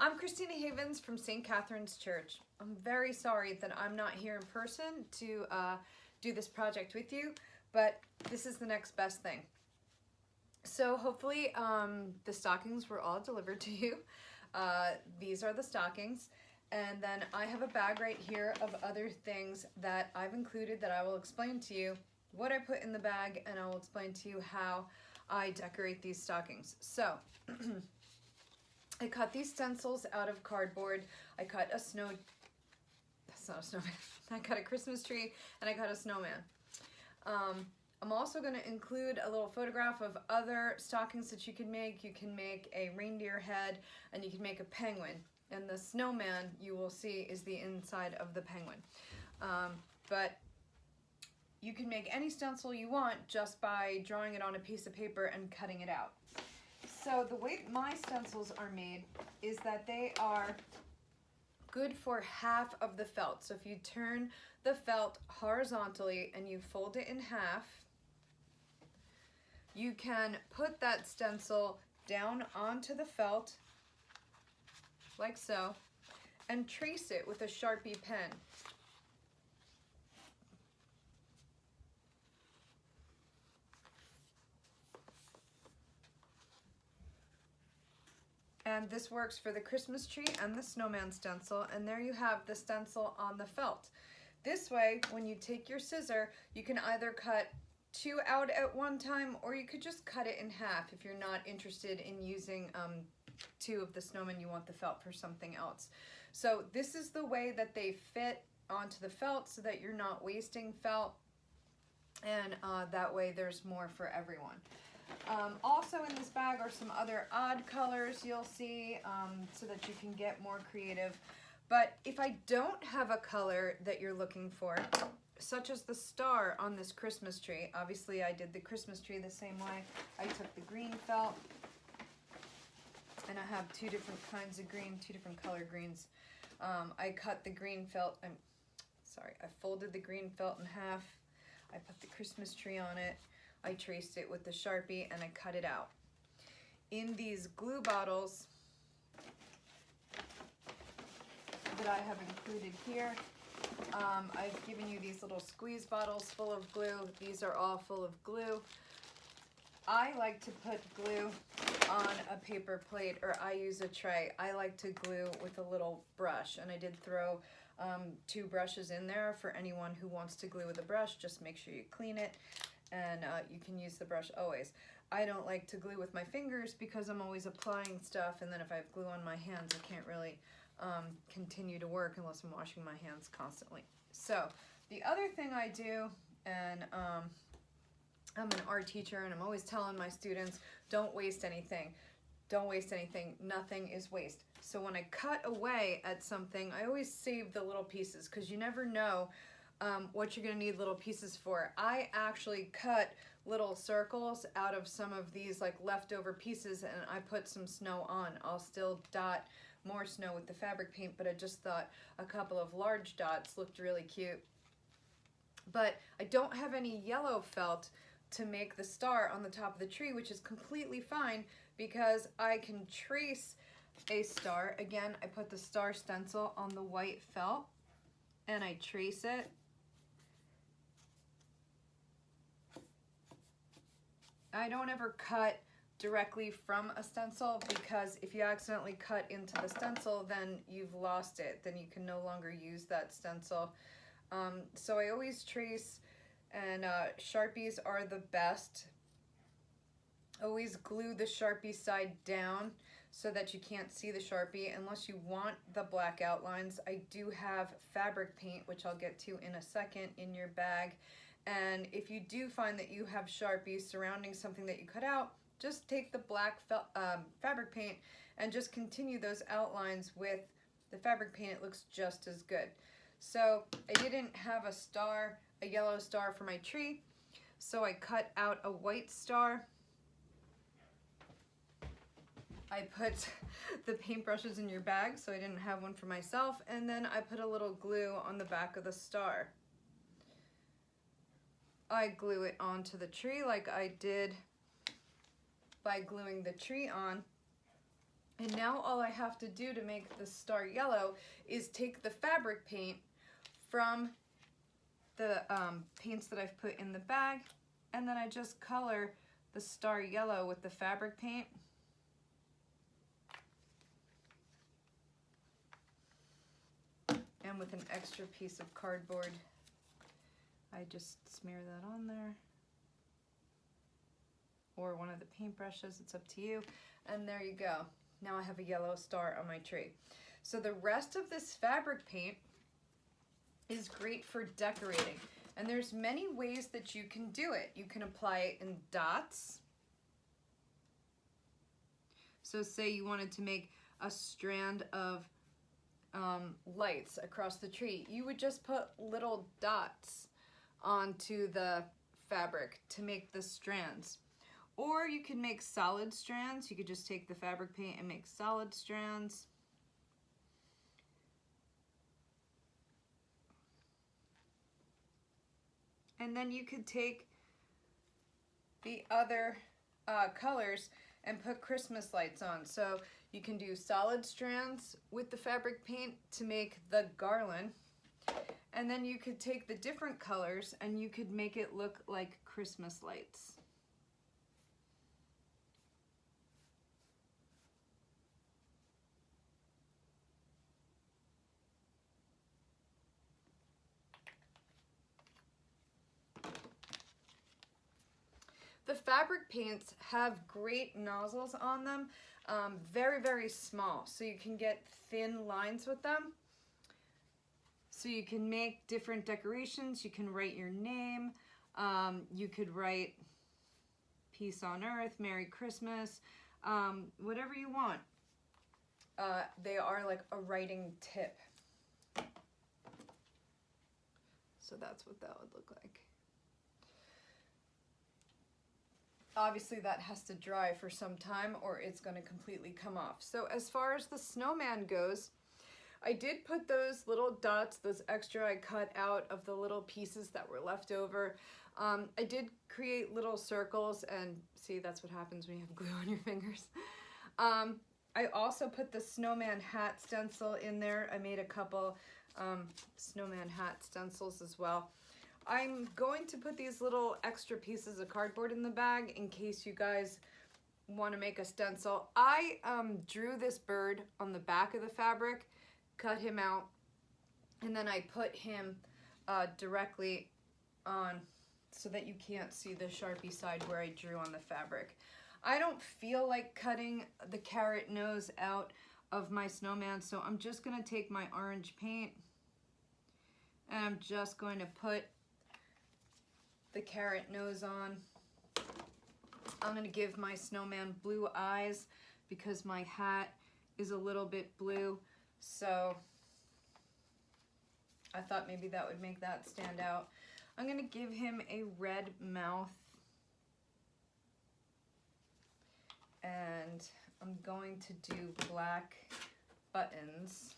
I'm Christina Havens from St. Catherine's Church. I'm very sorry that I'm not here in person to do this project with you, but this is the next best thing. So hopefully the stockings were all delivered to you. These are the stockings. And then I have a bag right here of other things that I've included that I will explain to you what I put in the bag, and I will explain to you how I decorate these stockings. So I cut these stencils out of cardboard. I cut a that's not a snowman. I cut a Christmas tree and I cut a snowman. I'm also going to include a little photograph of other stockings that you can make. You can make a reindeer head and you can make a penguin. And the snowman you will see is the inside of the penguin. But you can make any stencil you want just by drawing it on a piece of paper and cutting it out. So the way my stencils are made is that they are good for half of the felt. So if you turn the felt horizontally and you fold it in half, you can put that stencil down onto the felt like so and trace it with a Sharpie pen. And this works for the Christmas tree and the snowman stencil, and there you have the stencil on the felt. This way, when you take your scissor, you can either cut two out at one time, or you could just cut it in half if you're not interested in using two of the snowmen. You want the felt for something else. So this is the way that they fit onto the felt so that you're not wasting felt, and that way there's more for everyone. Also in this bag are some other odd colors you'll see so that you can get more creative. But if I don't have a color that you're looking for, such as the star on this Christmas tree, obviously I did the Christmas tree the same way. I took the green felt, and I have two different kinds of green, two different color greens. I cut the green felt, I folded the green felt in half. I put the Christmas tree on it. I traced it with the Sharpie and I cut it out. In these glue bottles that I have included here, I've given you these little squeeze bottles full of glue. These are all full of glue. I like to put glue on a paper plate, or I use a tray. I like to glue with a little brush, and I did throw two brushes in there for anyone who wants to glue with a brush. Just make sure you clean it, and you can use the brush always. I don't like to glue with my fingers because I'm always applying stuff, and then if I have glue on my hands, I can't really continue to work unless I'm washing my hands constantly. So the other thing I do, and I'm an art teacher and I'm always telling my students, don't waste anything. Don't waste anything. Nothing is waste. So when I cut away at something, I always save the little pieces because you never know what you're going to need little pieces for. I actually cut little circles out of some of these like leftover pieces, and I put some snow on. I'll still dot more snow with the fabric paint, but I just thought a couple of large dots looked really cute. But I don't have any yellow felt to make the star on the top of the tree, which is completely fine because I can trace a star. Again, I put the star stencil on the white felt and I trace it. I don't ever cut directly from a stencil because if you accidentally cut into the stencil, then you've lost it. Then you can no longer use that stencil. So I always trace, and Sharpies are the best. Always glue the Sharpie side down so that you can't see the Sharpie unless you want the black outlines. I do have fabric paint, which I'll get to in a second, in your bag. And if you do find that you have Sharpies surrounding something that you cut out, just take the black fabric paint and just continue those outlines with the fabric paint. It looks just as good. So I didn't have a yellow star for my tree, so I cut out a white star. I put the paintbrushes in your bag, so I didn't have one for myself, and then I put a little glue on the back of the star. I glue it onto the tree like I did by gluing the tree on, And now all I have to do to make the star yellow is take the fabric paint from the paints that I've put in the bag, and then I just color the star yellow with the fabric paint. And with an extra piece of cardboard, I just smear that on there. Or one of the paintbrushes, it's up to you. And there you go. Now I have a yellow star on my tree. So the rest of this fabric paint is great for decorating. And there's many ways that you can do it. You can apply it in dots. So say you wanted to make a strand of lights across the tree. You would just put little dots onto the fabric to make the strands. Or you can make solid strands. You could just take the fabric paint and make solid strands. And then you could take the other colors and put Christmas lights on. So you can do solid strands with the fabric paint to make the garland. And then you could take the different colors and you could make it look like Christmas lights. The fabric paints have great nozzles on them, very, very small, so you can get thin lines with them. So you can make different decorations. You can write your name. You could write Peace on Earth, Merry Christmas, whatever you want. They are like a writing tip. So that's what that would look like. Obviously that has to dry for some time or it's going to completely come off. So as far as the snowman goes, I did put those little dots, those extra I cut out of the little pieces that were left over. I did create little circles, and see, that's what happens when you have glue on your fingers. I also put the snowman hat stencil in there. I made a couple snowman hat stencils as well. I'm going to put these little extra pieces of cardboard in the bag in case you guys want to make a stencil. I drew this bird on the back of the fabric, cut him out, and then I put him directly on so that you can't see the Sharpie side where I drew on the fabric. I don't feel like cutting the carrot nose out of my snowman, so I'm just going to take my orange paint and I'm just going to put the carrot nose on. I'm going to give my snowman blue eyes because my hat is a little bit blue, so I thought maybe that would make that stand out. I'm going to give him a red mouth, and I'm going to do black buttons.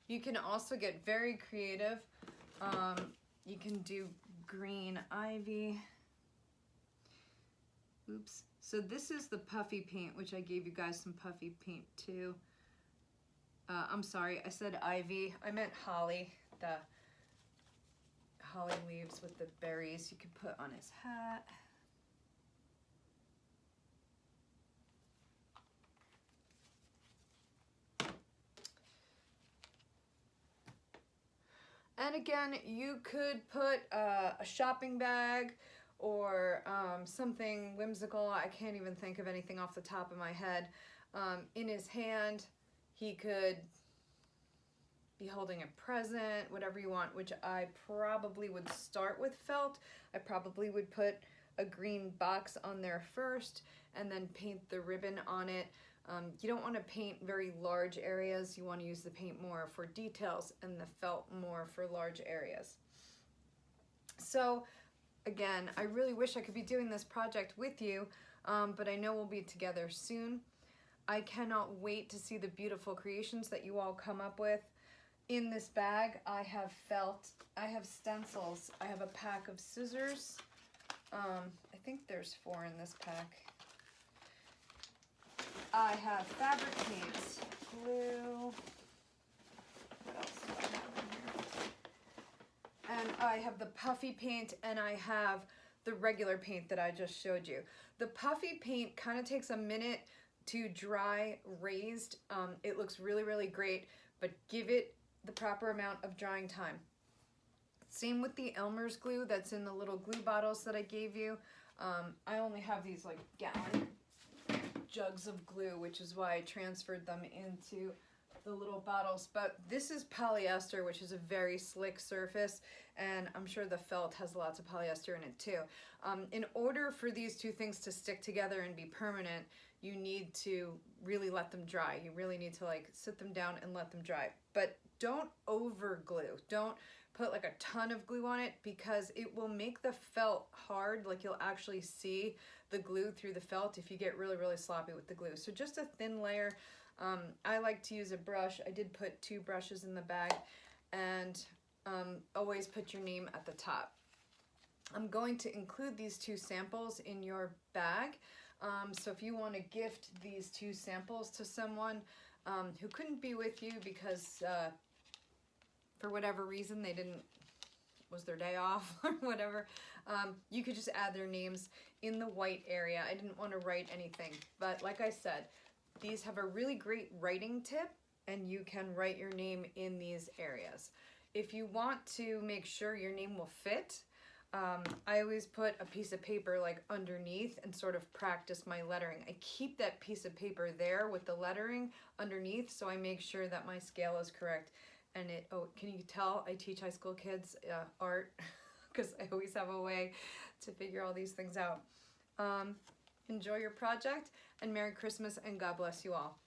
You can also get very creative. You can do green ivy. Oops. So this is the puffy paint, which I gave you guys some puffy paint too. I'm sorry, I said ivy. I meant holly. The holly leaves with the berries you could put on his hat. And again, you could put a shopping bag or something whimsical. I can't even think of anything off the top of my head. In his hand, he could be holding a present, whatever you want, which I probably would start with felt. I probably would put a green box on there first and then paint the ribbon on it. You don't want to paint very large areas. You want to use the paint more for details and the felt more for large areas. So again, I really wish I could be doing this project with you, but I know we'll be together soon. I cannot wait to see the beautiful creations that you all come up with. In this bag, I have felt, I have stencils, I have a pack of scissors. I think there's 4 in this pack. I have fabric paints, glue. What else do I have in here? And I have the puffy paint, and I have the regular paint that I just showed you. The puffy paint kind of takes a minute to dry raised. It looks really, really great, but give it the proper amount of drying time. Same with the Elmer's glue that's in the little glue bottles that I gave you. I only have these like gallon jugs of glue, which is why I transferred them into the little bottles. But this is polyester, which is a very slick surface, and I'm sure the felt has lots of polyester in it too. In order for these two things to stick together and be permanent, you need to really let them dry. You really need to like sit them down and let them dry. But don't over glue. Don't put like a ton of glue on it, because it will make the felt hard. Like you'll actually see the glue through the felt if you get really, really sloppy with the glue. So just a thin layer. I like to use a brush. I did put 2 brushes in the bag, and always put your name at the top. I'm going to include these 2 samples in your bag. So if you want to gift these 2 samples to someone who couldn't be with you because for whatever reason was their day off or whatever, you could just add their names in the white area. I didn't want to write anything, but like I said, these have a really great writing tip, and you can write your name in these areas. If you want to make sure your name will fit, I always put a piece of paper like underneath and sort of practice my lettering. I keep that piece of paper there with the lettering underneath, so I make sure that my scale is correct. And can you tell I teach high school kids art? Because I always have a way to figure all these things out. Enjoy your project, and Merry Christmas, and God bless you all.